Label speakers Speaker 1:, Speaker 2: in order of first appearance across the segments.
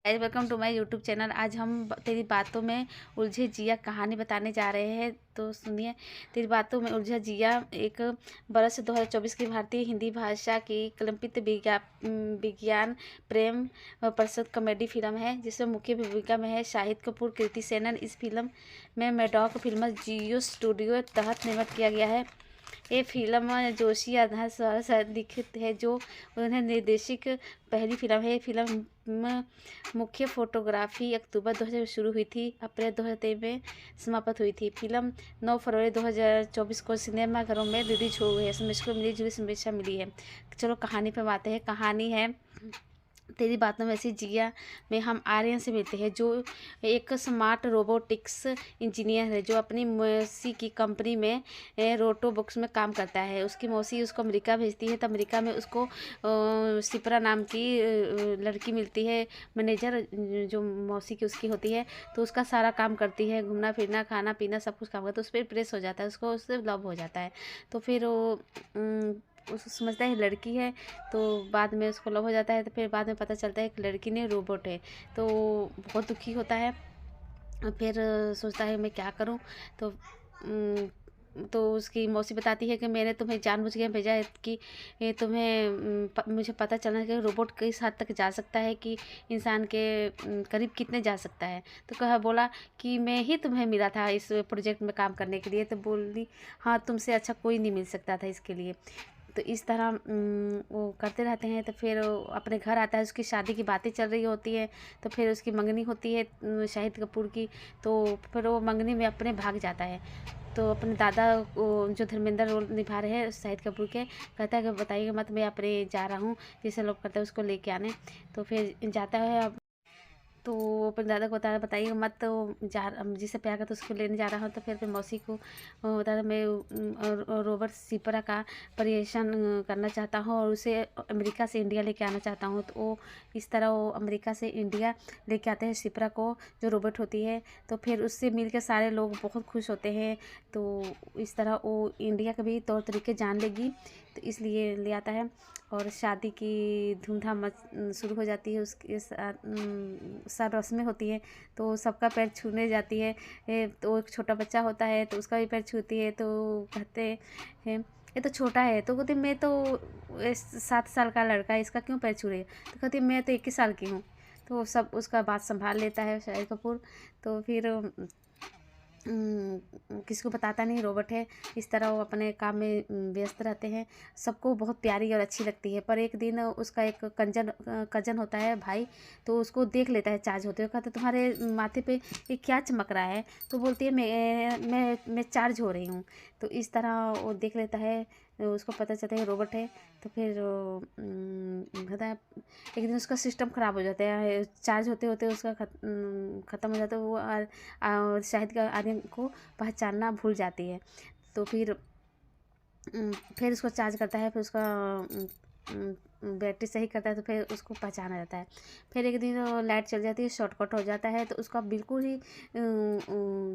Speaker 1: Guys welcome to my YouTube channel. आज हम तेरी बातों में उलझे जिया कहानी बताने जा रहे हैं। तो सुनिए। तेरी बातों में उलझा जिया एक बरस 2024 की भारतीय हिंदी भाषा की कल्पित विज्ञान प्रेम प्रसुत कॉमेडी फिल्म है, जिसमें मुख्य भूमिका में है शाहिद कपूर, कृति सेनन। इस फिल्म में मैडॉक फिल्म जियो स्टूडियो तहत निर्मित किया गया है। ये फिल्म जोशी आधार द्वारा लिखित है, जो उन्हें निर्देशित पहली फिल्म है। फिल्म मुख्य फोटोग्राफी अक्टूबर 2000 शुरू हुई थी, अप्रैल 2023 में समाप्त हुई थी। फिल्म 9 फरवरी 2024 को सिनेमाघरों में रिलीज हो गई है। समीक्षकों को मिली जुली समीक्षा मिली है। चलो कहानी पर आते हैं। कहानी है तेरी बातों में ऐसी जिया में हम आर्यन से मिलते हैं, जो एक स्मार्ट रोबोटिक्स इंजीनियर है, जो अपनी मौसी की कंपनी में रोटोबुक्स में काम करता है। उसकी मौसी उसको अमेरिका भेजती है, तो अमेरिका में उसको सिपरा नाम की लड़की मिलती है, मैनेजर, जो मौसी की उसकी होती है। तो उसका सारा काम करती है, घूमना फिरना खाना पीना सब कुछ काम करता है। तो उस पर प्रेस हो जाता है, उसको उससे लव हो जाता है। तो फिर वो उसको समझता है लड़की है, तो बाद में उसको लव हो जाता है। तो फिर बाद में पता चलता है कि लड़की ने रोबोट है। तो बहुत दुखी होता है। फिर सोचता है मैं क्या करूं। तो तो उसकी मौसी बताती है कि मैंने तुम्हें जानबूझ के भेजा है कि ये तुम्हें मुझे पता चलना है कि रोबोट किस हद तक जा सकता है, कि इंसान के करीब कितने जा सकता है। तो कहा बोला कि मैं ही तुम्हें मिला था इस प्रोजेक्ट में काम करने के लिए। तो बोली हाँ, तुमसे अच्छा कोई नहीं मिल सकता था इसके लिए। तो इस तरह वो करते रहते हैं। तो फिर वो अपने घर आता है, उसकी शादी की बातें चल रही होती है। तो फिर उसकी मंगनी होती है शाहिद कपूर की। तो फिर वो मंगनी में अपने भाग जाता है। तो अपने दादा जो धर्मेंद्र रोल निभा रहे हैं शाहिद कपूर के, कहता है कि बताइए मत, मैं अपने जा रहा हूँ, जैसे लोग करते हैं उसको लेके आने। तो फिर जाता है। तो वो अपने दादा को बताइए मत, तो जिससे प्यार करता उसको लेने जा रहा हूँ। तो फिर मौसी को बता मैं रोबर्ट सिपरा का पर्यवेक्षण करना चाहता हूँ और उसे अमेरिका से इंडिया लेके आना चाहता हूँ। तो वो इस तरह वो अमेरिका से इंडिया लेके आते हैं सिपरा को, जो रोबोट होती है। तो फिर उससे मिल के सारे लोग बहुत खुश होते हैं। तो इस तरह वो इंडिया के भी तौर तरीके जान लेगी, तो इसलिए ले आता है। और शादी की धूमधाम शुरू हो जाती है। उसके साथ रस्में होती है। तो सबका पैर छूने जाती है। तो एक छोटा बच्चा होता है, तो उसका भी पैर छूती है। तो कहते हैं ये तो छोटा है। तो कहती मैं तो 7 साल का लड़का है, इसका क्यों पैर छू रही है। तो कहती मैं तो 21 साल की हूँ। तो सब उसका बात संभाल लेता है शाहिद कपूर। तो फिर किसी को बताता नहीं रोबोट है। इस तरह वो अपने काम में व्यस्त रहते हैं। सबको बहुत प्यारी और अच्छी लगती है। पर एक दिन उसका एक कजन होता है भाई, तो उसको देख लेता है चार्ज होते हुए। कहता तुम्हारे माथे पे ये क्या चमक रहा है। तो बोलती है मैं चार्ज हो रही हूँ। तो इस तरह वो देख लेता है, उसको पता चलता है रोबोट है। तो फिर कहता है एक दिन उसका सिस्टम ख़राब हो जाता है, चार्ज होते होते उसका ख़त्म हो जाता है। वो शाहिद का आर्यन को पहचानना भूल जाती है। तो फिर उसको चार्ज करता है, फिर उसका बैटरी सही करता है। तो फिर उसको पहचाना जाता है। फिर एक दिन लाइट चल जाती है, शॉर्टकट हो जाता है। तो उसका बिल्कुल ही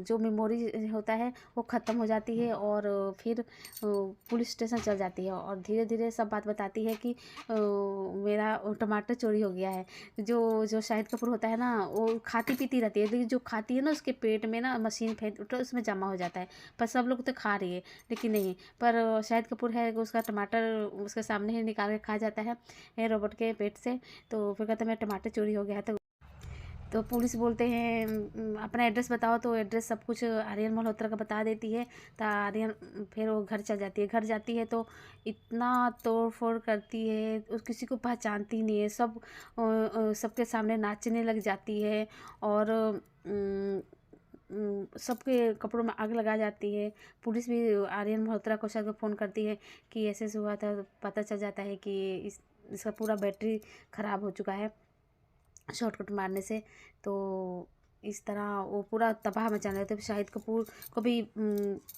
Speaker 1: जो मेमोरी होता है वो ख़त्म हो जाती है। और फिर पुलिस स्टेशन चल जाती है और धीरे धीरे सब बात बताती है कि मेरा टमाटर चोरी हो गया है। जो जो शाहिद कपूर होता है ना, वो खाती पीती रहती है, लेकिन जो खाती है ना उसके पेट में ना मशीन फेंक तो उसमें जमा हो जाता है। पर सब लोग तो खा रही है, लेकिन नहीं। पर शाहिद कपूर है, उसका टमाटर उसके सामने ही निकाल के खा जाता है रोबोट के पेट से। तो फिर कहते हैं मेरा टमाटर चोरी हो गया है। तो पुलिस बोलते हैं अपना एड्रेस बताओ। तो एड्रेस सब कुछ आर्यन मल्होत्रा का बता देती है। तो आर्यन फिर वो घर चल जाती है। घर जाती है तो इतना तोड़ फोड़ करती है, उस किसी को पहचानती नहीं है। सबके सामने नाचने लग जाती है। और सबके कपड़ों में आग लगा जाती है। पुलिस भी आर्यन मल्होत्रा को शायद फ़ोन करती है कि ऐसे ऐसे हुआ था। तो पता चल जाता है कि इसका पूरा बैटरी ख़राब हो चुका है शॉर्टकट मारने से। तो इस तरह वो पूरा तबाह मचाने लगता है। फिर शाहिद कपूर को भी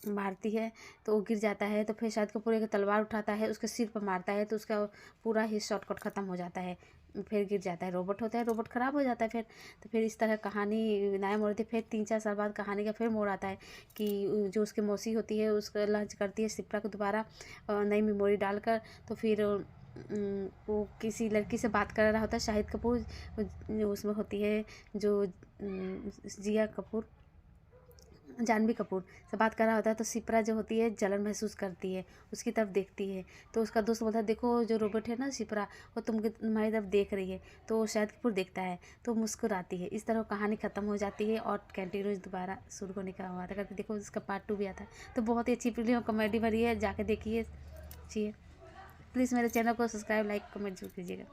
Speaker 1: मारती है, तो वो गिर जाता है। तो फिर शाहिद कपूर एक तलवार उठाता है, उसके सिर पर मारता है। तो उसका पूरा ही शॉर्टकट ख़त्म हो जाता है। फिर गिर जाता है, रोबोट होता है, रोबोट ख़राब हो जाता है फिर। तो फिर इस तरह कहानी नया मोड़ होती है। फिर 3-4 साल बाद कहानी का फिर मोड़ आता है कि जो उसकी मौसी होती है उसका लंच करती है सिप्रा को दोबारा नई मेमोरी डालकर। तो फिर वो किसी लड़की से बात कर रहा होता है, शाहिद कपूर उसमें होती है जो जिया कपूर, जानवी कपूर से बात कर रहा होता है, तो शिप्रा जो होती है जलन महसूस करती है, उसकी तरफ देखती है। तो उसका दोस्त बोलता है देखो जो रोबोट है ना शिप्रा, वो तुम्हारी तरफ देख रही है। तो शाहिद कपूर देखता है तो मुस्कुराती है। इस तरह कहानी ख़त्म हो जाती है और कंटिन्यूज दोबारा शुरू होने का हुआ था करके देखो उसका पार्ट 2 भी आता है। तो बहुत ही अच्छी फिल्म कॉमेडी भरी है, जाके देखिए। प्लीज़ मेरे चैनल को सब्सक्राइब, लाइक, कमेंट जरूर कीजिएगा।